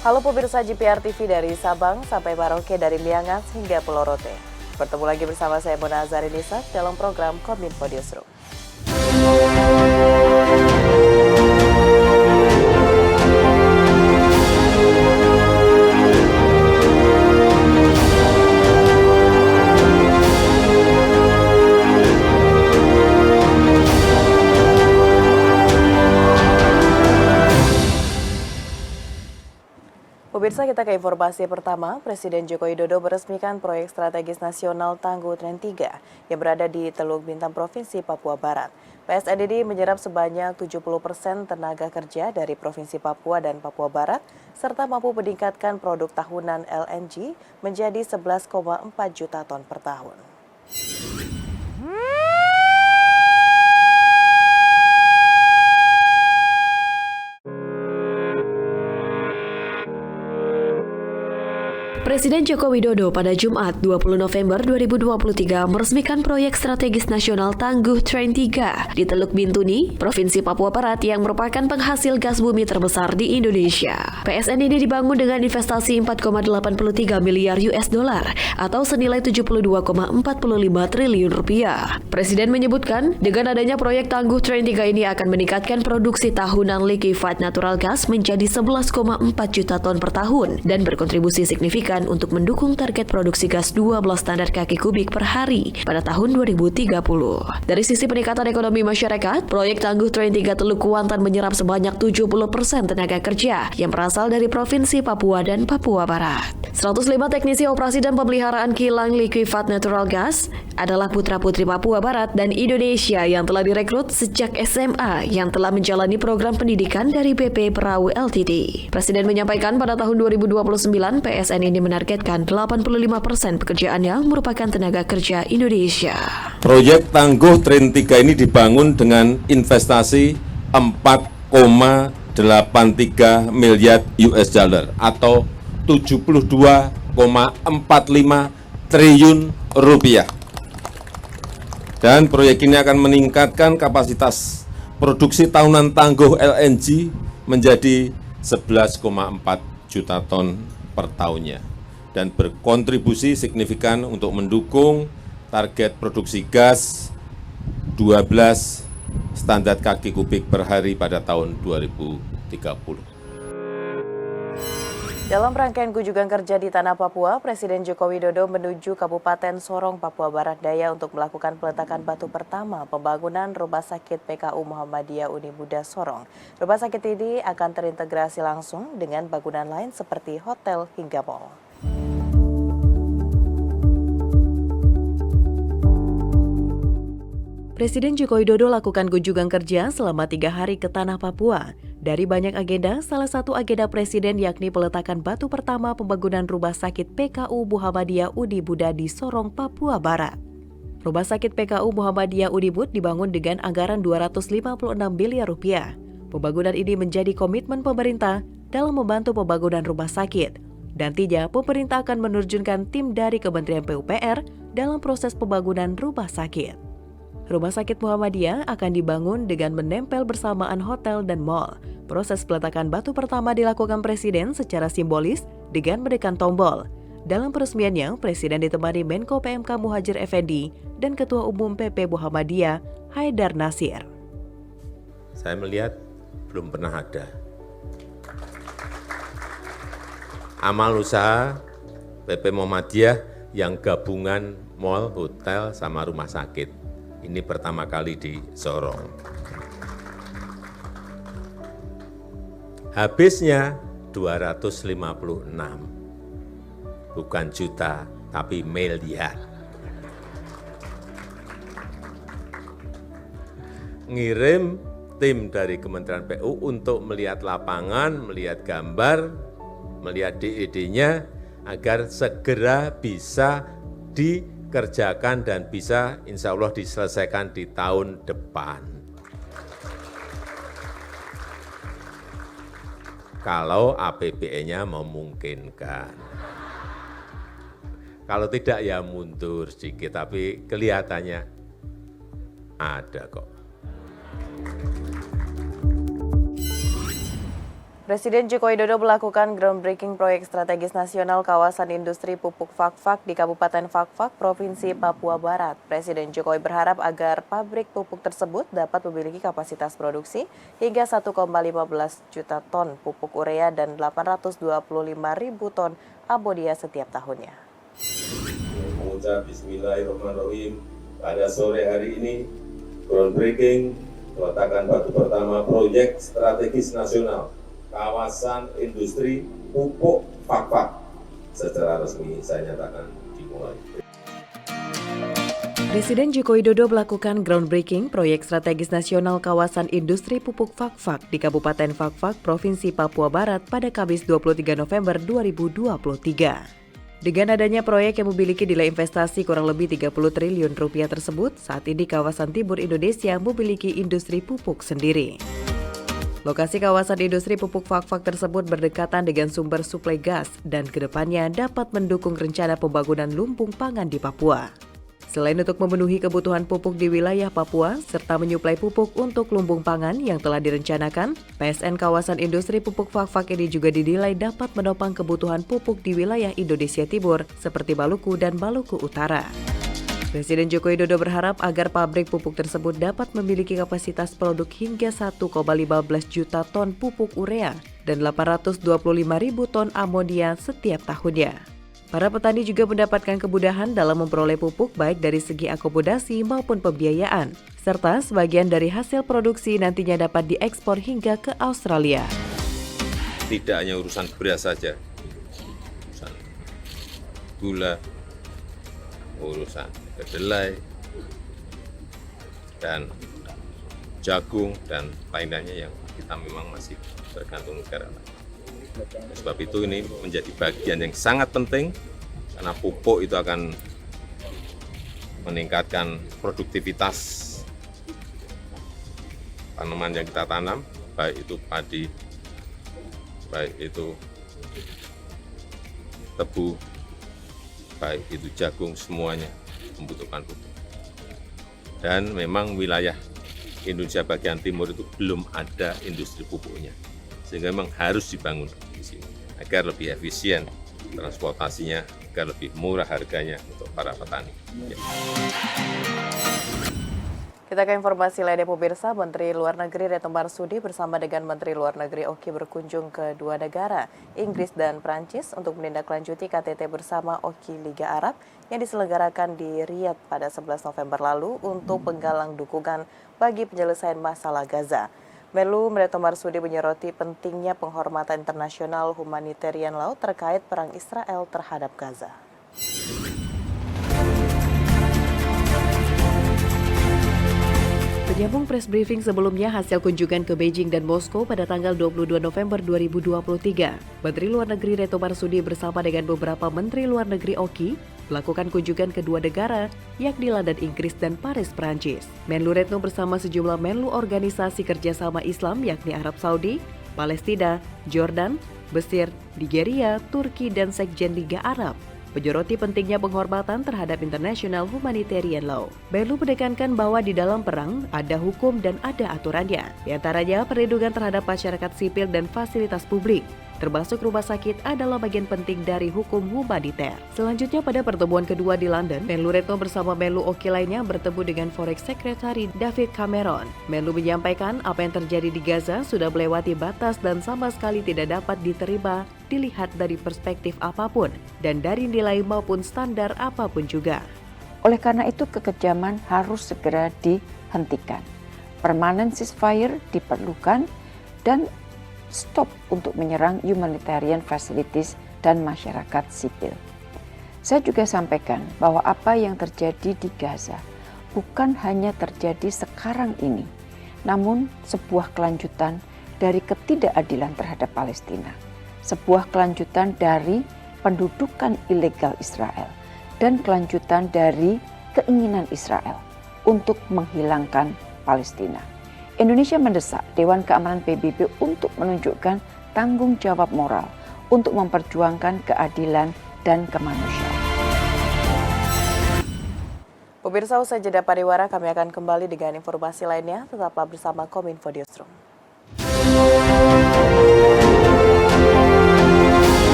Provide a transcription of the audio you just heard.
Halo pemirsa GPR TV dari Sabang sampai Merauke, dari Miangas hingga Pulau Rote. Bertemu lagi bersama saya Mona Azarinisa dalam program Kominfo Newsroom. Pemirsa, kita ke informasi pertama. Presiden Joko Widodo meresmikan proyek strategis nasional Tangguh Tren 3 yang berada di Teluk Bintang, Provinsi Papua Barat. PSND menyerap sebanyak 70% tenaga kerja dari Provinsi Papua dan Papua Barat, serta mampu meningkatkan produk tahunan LNG menjadi 11,4 juta ton per tahun. Presiden Joko Widodo pada Jumat 20 November 2023 meresmikan proyek strategis nasional Tangguh Tren 3 di Teluk Bintuni, Provinsi Papua Barat yang merupakan penghasil gas bumi terbesar di Indonesia. PSN ini dibangun dengan investasi 4,83 miliar US dollar atau senilai 72,45 triliun rupiah. Presiden menyebutkan dengan adanya proyek Tangguh Tren 3 ini akan meningkatkan produksi tahunan liquefied natural gas menjadi 11,4 juta ton per tahun dan berkontribusi signifikan untuk mendukung target produksi gas 12 standar kaki kubik per hari pada tahun 2030. Dari sisi peningkatan ekonomi masyarakat, proyek Tangguh Tren 3 Teluk Kuantan menyerap sebanyak 70% tenaga kerja yang berasal dari Provinsi Papua dan Papua Barat. 105 teknisi operasi dan pemeliharaan kilang liquefied natural gas adalah putra-putri Papua Barat dan Indonesia yang telah direkrut sejak SMA yang telah menjalani program pendidikan dari BP Perahu Ltd. Presiden menyampaikan pada tahun 2029 PSN ini menargetkan 85% pekerjaannya merupakan tenaga kerja Indonesia. Proyek Tangguh Tren 3 ini dibangun dengan investasi 4,83 miliar US dollar atau 72,45 triliun rupiah. Dan proyek ini akan meningkatkan kapasitas produksi tahunan tangguh LNG menjadi 11,4 juta ton per tahunnya dan berkontribusi signifikan untuk mendukung target produksi gas 12 standar kaki kubik per hari pada tahun 2030. Dalam rangkaian kunjungan kerja di Tanah Papua, Presiden Joko Widodo menuju Kabupaten Sorong, Papua Barat Daya untuk melakukan peletakan batu pertama pembangunan Rumah Sakit PKU Muhammadiyah Uni Muda Sorong. Rumah sakit ini akan terintegrasi langsung dengan bangunan lain seperti hotel hingga mal. Presiden Joko Widodo lakukan kunjungan kerja selama 3 hari ke Tanah Papua. Dari banyak agenda, salah satu agenda Presiden yakni peletakan batu pertama pembangunan Rumah Sakit PKU Muhammadiyah Uni Muda di Sorong, Papua Barat. Rumah Sakit PKU Muhammadiyah Uni Muda dibangun dengan anggaran 256 miliar rupiah. Pembangunan ini menjadi komitmen pemerintah dalam membantu pembangunan rumah sakit. Nantinya, pemerintah akan menerjunkan tim dari Kementerian PUPR dalam proses pembangunan rumah sakit. Rumah Sakit Muhammadiyah akan dibangun dengan menempel bersamaan hotel dan mal. Proses peletakan batu pertama dilakukan Presiden secara simbolis dengan menekan tombol. Dalam peresmiannya, Presiden ditemani Menko PMK Muhadjir Effendi dan Ketua Umum PP Muhammadiyah Haidar Nasir. Saya melihat belum pernah ada amal usaha PP Muhammadiyah yang gabungan mal, hotel, sama rumah sakit. Ini pertama kali di Sorong. Habisnya 256, bukan juta, tapi miliar. Ngirim tim dari Kementerian PU untuk melihat lapangan, melihat gambar, melihat DED-nya, agar segera bisa dikerjakan dan bisa insya Allah diselesaikan di tahun depan. Kalau APBN-nya memungkinkan. Kalau tidak ya mundur sedikit, tapi kelihatannya ada kok. Presiden Joko Widodo melakukan groundbreaking proyek strategis nasional kawasan industri pupuk Fakfak di Kabupaten Fakfak, Provinsi Papua Barat. Presiden Jokowi berharap agar pabrik pupuk tersebut dapat memiliki kapasitas produksi hingga 1,15 juta ton pupuk urea dan 825 ribu ton amonia setiap tahunnya. Mengucap Bismillahirrahmanirrahim, pada sore hari ini groundbreaking peletakan batu pertama proyek strategis nasional kawasan industri pupuk Fakfak secara resmi saya nyatakan dimulai. Presiden Joko Widodo melakukan groundbreaking proyek strategis nasional kawasan industri pupuk Fakfak di Kabupaten Fakfak, Provinsi Papua Barat pada Kamis 23 November 2023. Dengan adanya proyek yang memiliki nilai investasi kurang lebih 30 triliun rupiah tersebut, saat ini kawasan timur Indonesia memiliki industri pupuk sendiri. Lokasi kawasan industri pupuk Fakfak tersebut berdekatan dengan sumber suplai gas dan kedepannya dapat mendukung rencana pembangunan lumbung pangan di Papua. Selain untuk memenuhi kebutuhan pupuk di wilayah Papua, serta menyuplai pupuk untuk lumbung pangan yang telah direncanakan, PSN kawasan industri pupuk Fakfak ini juga dinilai dapat menopang kebutuhan pupuk di wilayah Indonesia Timur seperti Maluku dan Maluku Utara. Presiden Joko Widodo berharap agar pabrik pupuk tersebut dapat memiliki kapasitas produk hingga 1,15 juta ton pupuk urea dan 825 ribu ton amonia setiap tahunnya. Para petani juga mendapatkan kemudahan dalam memperoleh pupuk baik dari segi akomodasi maupun pembiayaan, serta sebagian dari hasil produksi nantinya dapat diekspor hingga ke Australia. Tidak hanya urusan beras saja, urusan gula, urusan kedelai, dan jagung, dan lain-lainnya yang kita memang masih tergantung negara lain. Sebab itu ini menjadi bagian yang sangat penting karena pupuk itu akan meningkatkan produktivitas tanaman yang kita tanam, baik itu padi, baik itu tebu, baik itu jagung, semuanya membutuhkan pupuk. Dan memang wilayah Indonesia bagian timur itu belum ada industri pupuknya, sehingga memang harus dibangun di sini agar lebih efisien transportasinya, agar lebih murah harganya untuk para petani. Ya. Kita ke informasi lainnya pemirsa, Menteri Luar Negeri Retno Marsudi bersama dengan Menteri Luar Negeri Oki berkunjung ke dua negara, Inggris dan Prancis, untuk menindaklanjuti KTT bersama Oki Liga Arab yang diselenggarakan di Riyadh pada 11 November lalu untuk penggalang dukungan bagi penyelesaian masalah Gaza. Menlu Retno Marsudi menyoroti pentingnya penghormatan internasional humanitarian law terkait perang Israel terhadap Gaza. Menyambung press briefing sebelumnya hasil kunjungan ke Beijing dan Moskow pada tanggal 22 November 2023, Menteri Luar Negeri Retno Marsudi bersama dengan beberapa Menteri Luar Negeri Oki melakukan kunjungan ke dua negara, yakni London Inggris dan Paris Prancis. Menlu Retno bersama sejumlah Menlu Organisasi Kerjasama Islam yakni Arab Saudi, Palestina, Jordan, Mesir, Nigeria, Turki, dan Sekjen Liga Arab menyoroti pentingnya penghormatan terhadap international humanitarian law. Menlu menekankan bahwa di dalam perang ada hukum dan ada aturannya, di antaranya perlindungan terhadap masyarakat sipil dan fasilitas publik, termasuk rumah sakit adalah bagian penting dari hukum humaniter. Selanjutnya pada pertemuan kedua di London, Menlu Retno bersama Menlu Oki lainnya bertemu dengan Foreign Secretary David Cameron. Menlu menyampaikan apa yang terjadi di Gaza sudah melewati batas dan sama sekali tidak dapat diterima dilihat dari perspektif apapun dan dari nilai maupun standar apapun juga. Oleh karena itu kekejaman harus segera dihentikan. Permanent ceasefire diperlukan dan stop untuk menyerang humanitarian facilities dan masyarakat sipil. Saya juga sampaikan bahwa apa yang terjadi di Gaza bukan hanya terjadi sekarang ini, namun sebuah kelanjutan dari ketidakadilan terhadap Palestina, sebuah kelanjutan dari pendudukan ilegal Israel, dan kelanjutan dari keinginan Israel untuk menghilangkan Palestina. Indonesia mendesak Dewan Keamanan PBB untuk menunjukkan tanggung jawab moral untuk memperjuangkan keadilan dan kemanusiaan. Pemirsa, usai jeda pariwara kami akan kembali dengan informasi lainnya. Tetaplah bersama Kominfo Newsroom.